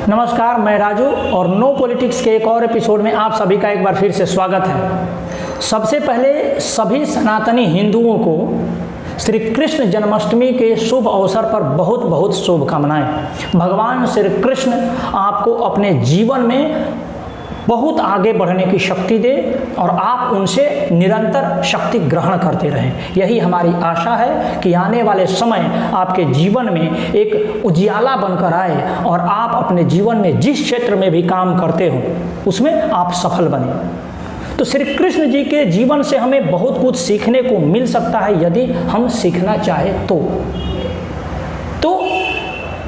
नमस्कार, मैं राजू और नो पॉलिटिक्स के एक और एपिसोड में आप सभी का एक बार फिर से स्वागत है। सबसे पहले सभी सनातनी हिंदुओं को श्री कृष्ण जन्माष्टमी के शुभ अवसर पर बहुत बहुत शुभकामनाएं। भगवान श्री कृष्ण आपको अपने जीवन में बहुत आगे बढ़ने की शक्ति दे और आप उनसे निरंतर शक्ति ग्रहण करते रहें। यही हमारी आशा है कि आने वाले समय आपके जीवन में एक उजियाला बनकर आए और आप अपने जीवन में जिस क्षेत्र में भी काम करते हो उसमें आप सफल बने। तो श्री कृष्ण जी के जीवन से हमें बहुत कुछ सीखने को मिल सकता है यदि हम सीखना चाहें तो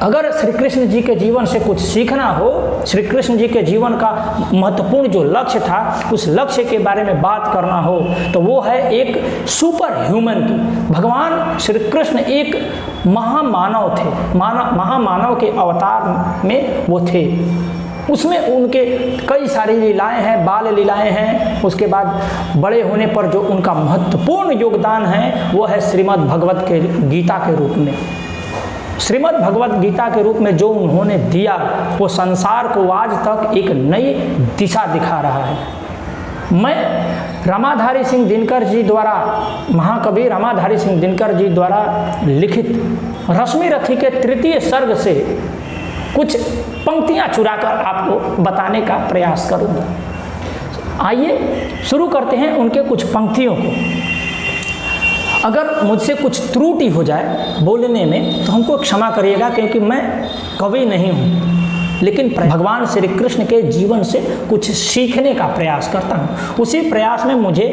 अगर श्री कृष्ण जी के जीवन से कुछ सीखना हो, श्री कृष्ण जी के जीवन का महत्वपूर्ण जो लक्ष्य था उस लक्ष्य के बारे में बात करना हो तो वो है एक सुपर ह्यूमन की। भगवान श्री कृष्ण एक महामानव थे, महामानव के अवतार में वो थे। उसमें उनके कई सारी लीलाएं हैं, बाल लीलाएं हैं। उसके बाद बड़े होने पर जो उनका महत्वपूर्ण योगदान है वो है श्रीमद् भगवत के गीता के रूप में। श्रीमद् भगवत गीता के रूप में जो उन्होंने दिया वो संसार को आज तक एक नई दिशा दिखा रहा है। मैं रामाधारी सिंह दिनकर जी द्वारा, महाकवि रामाधारी सिंह दिनकर जी द्वारा लिखित रश्मि रथी के तृतीय सर्ग से कुछ पंक्तियां चुराकर आपको बताने का प्रयास करूंगा। आइए शुरू करते हैं उनके कुछ पंक्तियों को। अगर मुझसे कुछ त्रुटि हो जाए बोलने में तो हमको क्षमा करिएगा, क्योंकि मैं कवि नहीं हूँ, लेकिन भगवान श्री कृष्ण के जीवन से कुछ सीखने का प्रयास करता हूँ। उसी प्रयास में मुझे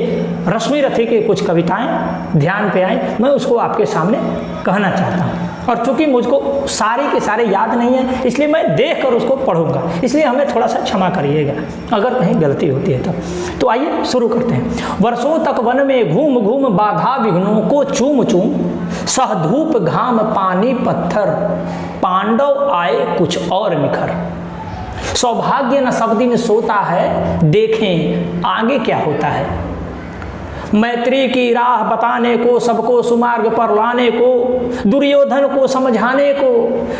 रश्मि रथी की कुछ कविताएं ध्यान पे आई, मैं उसको आपके सामने कहना चाहता हूँ। और चूंकि मुझको सारे के सारे याद नहीं है इसलिए मैं देख कर उसको पढ़ूंगा, इसलिए हमें थोड़ा सा क्षमा करिएगा अगर कहीं गलती होती है तो आइए शुरू करते हैं। वर्षों तक वन में घूम घूम बाधा विघ्नों को चूम चूम, सह धूप घाम पानी पत्थर, पांडव आए कुछ और निखर। सौभाग्य न सब दिन सोता है, देखें आगे क्या होता है। मैत्री की राह बताने को, सबको सुमार्ग पर लाने को, दुर्योधन को समझाने को,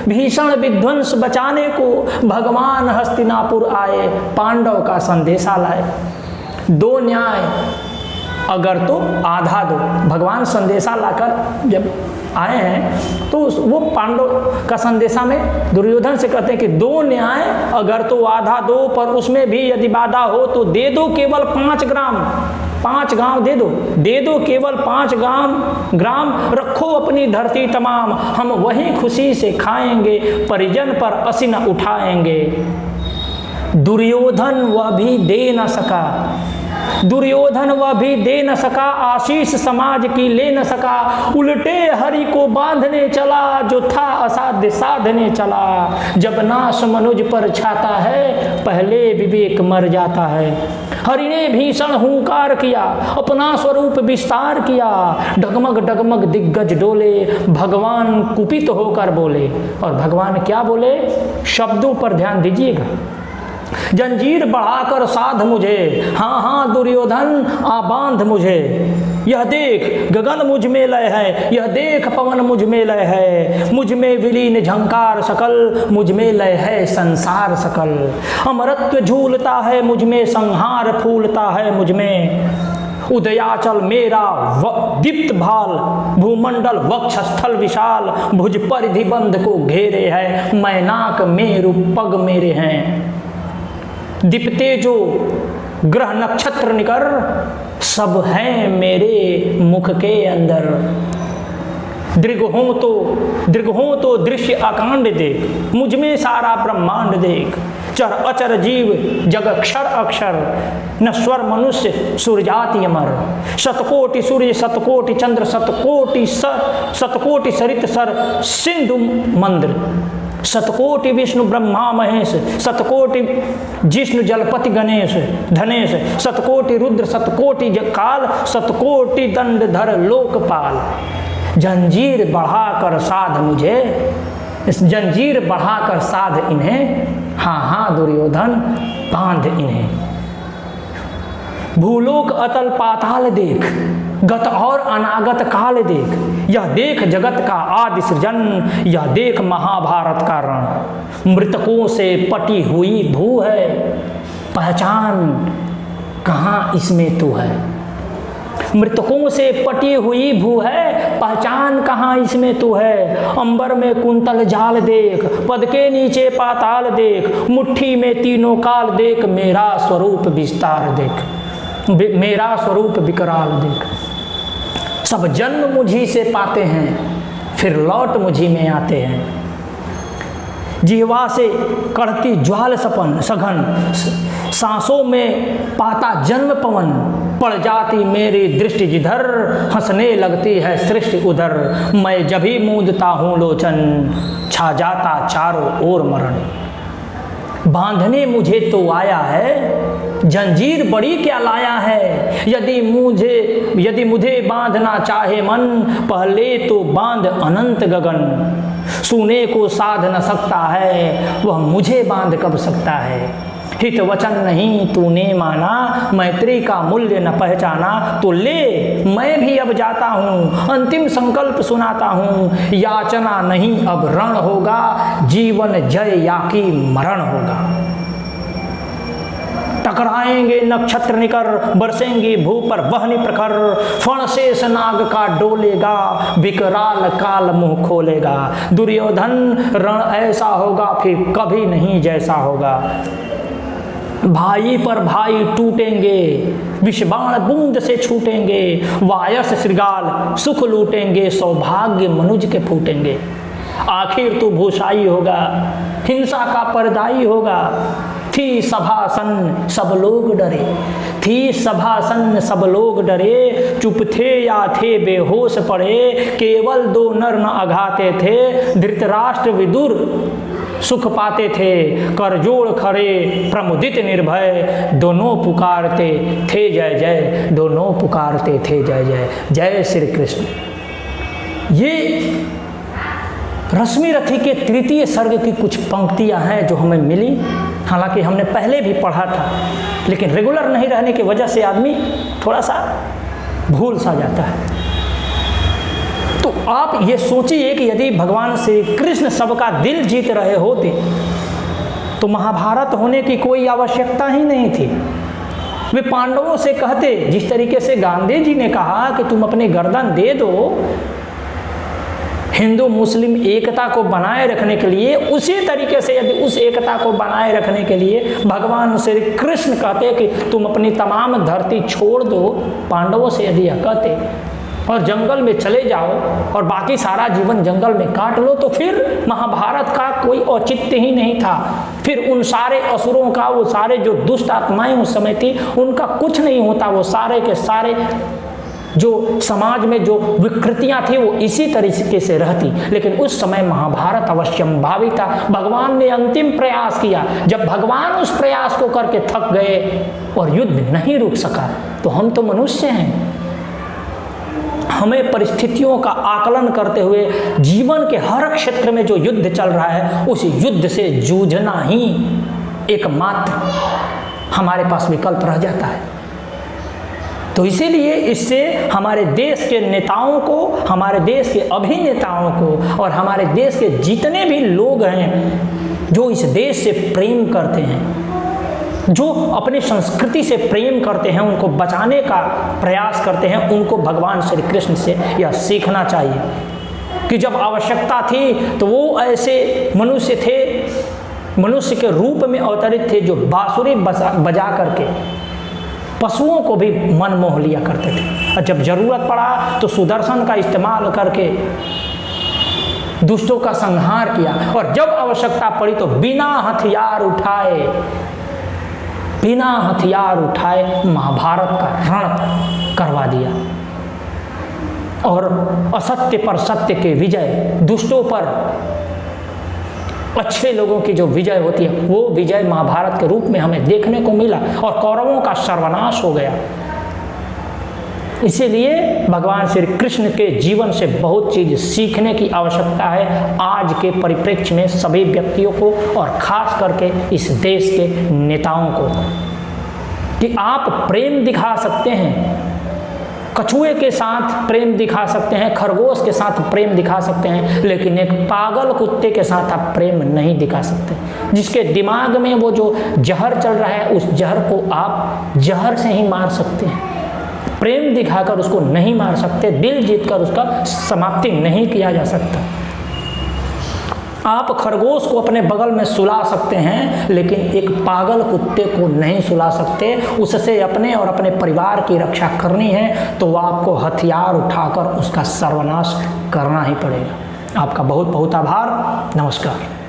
भीषण विध्वंस बचाने को, भगवान हस्तिनापुर आए, पांडव का संदेशा लाए। दो न्याय अगर तो आधा दो। भगवान संदेशा लाकर जब आए हैं तो वो पांडव का संदेशा में दुर्योधन से कहते हैं कि दो न्याय अगर तो आधा दो, पर उसमें भी यदि बाधा हो तो दे दो केवल 5 ग्राम, 5 गांव दे दो केवल 5 ग्राम, रखो अपनी धरती तमाम, हम वहीं खुशी से खाएंगे, परिजन पर असीन उठाएंगे। दुर्योधन वह भी दे न सका, दुर्योधन वह भी दे न सका, आशीष समाज की ले न सका, उल्टे हरि को बांधने चला, जो था असाध्य साधने चला। जब नाश मनुज पर छाता है, पहले विवेक मर जाता है। हरि ने भीषण हुंकार किया, अपना स्वरूप विस्तार किया, डगमग डगमग दिग्गज डोले, भगवान कुपित होकर बोले। और भगवान क्या बोले, शब्दों पर ध्यान दीजिएगा। जंजीर बढ़ाकर साध मुझे, हाँ हाँ दुर्योधन आ बांध मुझे। यह देख गगन मुझ में लय है, यह देख पवन मुझ में लय है, मुझ में विलीन झंकार सकल, मुझ में लय है संसार सकल। अमरत्व झूलता है मुझ में, संहार फूलता है मुझ में। उदयाचल मेरा दीप्त भाल, भूमंडल वक्षस्थल विशाल, भुज परिधि बंध को घेरे है, मैनाक मेरु पग मेरे हैं। दीप्ते जो ग्रह नक्षत्र निकर, सब हैं मेरे मुख के अंदर। दृग हो तो दृश्य अकांड देख, मुझ में सारा ब्रह्मांड देख। चर अचर जीव जग क्षर अक्षर, न स्वर मनुष्य सूर्याति अमर। शतकोटि सूर्य सतकोटि चंद्र, शतकोटि सरित सर सिंधु मंद्र। शतकोटि विष्णु ब्रह्मा महेश, शतकोटि जिष्णु जलपति गणेश धनेश, शतकोटि रुद्र शतकोटि काल, शतकोटि दंडधर लोकपाल। जंजीर बढ़ाकर साध मुझे, इस जंजीर बढ़ाकर साध इन्हें, हाँ हाँ दुर्योधन बांध इन्हें। भूलोक अतल पाताल देख, गत और अनागत काल देख। यह देख जगत का आदि सृजन, यह देख महाभारत का रण। मृतकों से पटी हुई भू है, पहचान कहाँ इसमें तू है। मृतकों से पटी हुई भू है, पहचान कहाँ इसमें तू है। अंबर में कुंतल जाल देख, पद के नीचे पाताल देख, मुट्ठी में तीनों काल देख, मेरा स्वरूप विस्तार देख, मेरा स्वरूप विकराल देख। सब जन्म मुझी से पाते हैं, फिर लौट मुझी में आते हैं। जिह्वा से कड़ती ज्वाल सपन सघन, सांसों में पाता जन्म पवन। पड़ जाती मेरी दृष्टि जिधर, हंसने लगती है सृष्टि उधर। मैं जब ही मूंदता हूँ लोचन, छा जाता चारों ओर मरण। बांधने मुझे तो आया है, जंजीर बड़ी क्या लाया है। यदि मुझे बांधना चाहे मन, पहले तो बांध अनंत गगन। सुने को साध न सकता है, वह मुझे बांध कब सकता है। हित वचन नहीं तूने माना, मैत्री का मूल्य न पहचाना। तो ले मैं भी अब जाता हूँ, अंतिम संकल्प सुनाता हूँ। याचना नहीं अब रण होगा, जीवन जय या कि मरण होगा। टकराएंगे नक्षत्र निकर, बरसेंगी भू पर वहनी प्रखर। फण शेष नाग का डोलेगा, विकराल काल मुंह खोलेगा। दुर्योधन रण ऐसा होगा, फिर कभी नहीं जैसा होगा। भाई पर भाई टूटेंगे, विषबाण बूंद से छूटेंगे। वायस श्रृगाल सुख लूटेंगे, सौभाग्य मनुज के फूटेंगे। आखिर तू भूषाई होगा, हिंसा का परदाई होगा। थी सभासन सब लोग डरे, थी सभासन सब लोग डरे। चुप थे या थे बेहोश पड़े, केवल दो नर न अघाते थे। धृतराष्ट्र विदुर सुख पाते थे, कर जोड़ खड़े प्रमुदित निर्भय। दोनों पुकारते थे जय जय, दोनों पुकारते थे जय जय। जय श्री कृष्ण। ये रश्मि रथी के तृतीय सर्ग की कुछ पंक्तियां हैं जो हमें मिली। हालांकि हमने पहले भी पढ़ा था, लेकिन रेगुलर नहीं रहने की वजह से आदमी थोड़ा सा भूल सा जाता है। तो आप ये सोचिए कि यदि भगवान श्री कृष्ण सबका दिल जीत रहे होते तो महाभारत होने की कोई आवश्यकता ही नहीं थी। वे पांडवों से कहते, जिस तरीके से गांधी जी ने कहा कि तुम अपनी गर्दन दे दो हिंदू मुस्लिम एकता को बनाए रखने के लिए, उसी तरीके से यदि उस एकता को बनाए रखने के लिए भगवान श्री कृष्ण कहते कि तुम अपनी तमाम धरती छोड़ दो, पांडवों से यदि यह कहते और जंगल में चले जाओ और बाकी सारा जीवन जंगल में काट लो, तो फिर महाभारत का कोई औचित्य ही नहीं था। फिर उन सारे असुरों का, वो सारे जो दुष्ट आत्माएं उस समय थी, उनका कुछ नहीं होता। वो सारे के सारे जो समाज में जो विकृतियां थी वो इसी तरीके से रहती। लेकिन उस समय महाभारत अवश्यम भावी था। भगवान ने अंतिम प्रयास किया। जब भगवान उस प्रयास को करके थक गए और युद्ध नहीं रुक सका, तो हम तो मनुष्य हैं, हमें परिस्थितियों का आकलन करते हुए जीवन के हर क्षेत्र में जो युद्ध चल रहा है उस युद्ध से जूझना ही एकमात्र हमारे पास विकल्प रह जाता है। तो इसीलिए इससे हमारे देश के नेताओं को, हमारे देश के अभिनेताओं को और हमारे देश के जितने भी लोग हैं जो इस देश से प्रेम करते हैं, जो अपनी संस्कृति से प्रेम करते हैं, उनको बचाने का प्रयास करते हैं, उनको भगवान श्री कृष्ण से यह सीखना चाहिए कि जब आवश्यकता थी तो वो ऐसे मनुष्य थे, मनुष्य के रूप में अवतरित थे जो बांसुरी बजा करके पशुओं को भी मन मोह लिया करते थे। और जब जरूरत पड़ा तो सुदर्शन का इस्तेमाल करके दुष्टों का संहार किया। और जब आवश्यकता पड़ी तो बिना हथियार उठाए महाभारत का रण करवा दिया। और असत्य पर सत्य के विजय, दुष्टों पर अच्छे लोगों की जो विजय होती है, वो विजय महाभारत के रूप में हमें देखने को मिला और कौरवों का सर्वनाश हो गया। इसीलिए भगवान श्री कृष्ण के जीवन से बहुत चीज सीखने की आवश्यकता है आज के परिप्रेक्ष्य में सभी व्यक्तियों को, और खास करके इस देश के नेताओं को, कि आप प्रेम दिखा सकते हैं कछुए के साथ प्रेम दिखा सकते हैं, खरगोश के साथ प्रेम दिखा सकते हैं, लेकिन एक पागल कुत्ते के साथ आप प्रेम नहीं दिखा सकते। जिसके दिमाग में वो जो जहर चल रहा है, उस जहर को आप जहर से ही मार सकते हैं, प्रेम दिखाकर उसको नहीं मार सकते, दिल जीतकर उसका समाप्ति नहीं किया जा सकता। आप खरगोश को अपने बगल में सुला सकते हैं, लेकिन एक पागल कुत्ते को नहीं सुला सकते। उससे अपने और अपने परिवार की रक्षा करनी है तो आपको हथियार उठाकर उसका सर्वनाश करना ही पड़ेगा। आपका बहुत बहुत आभार। नमस्कार।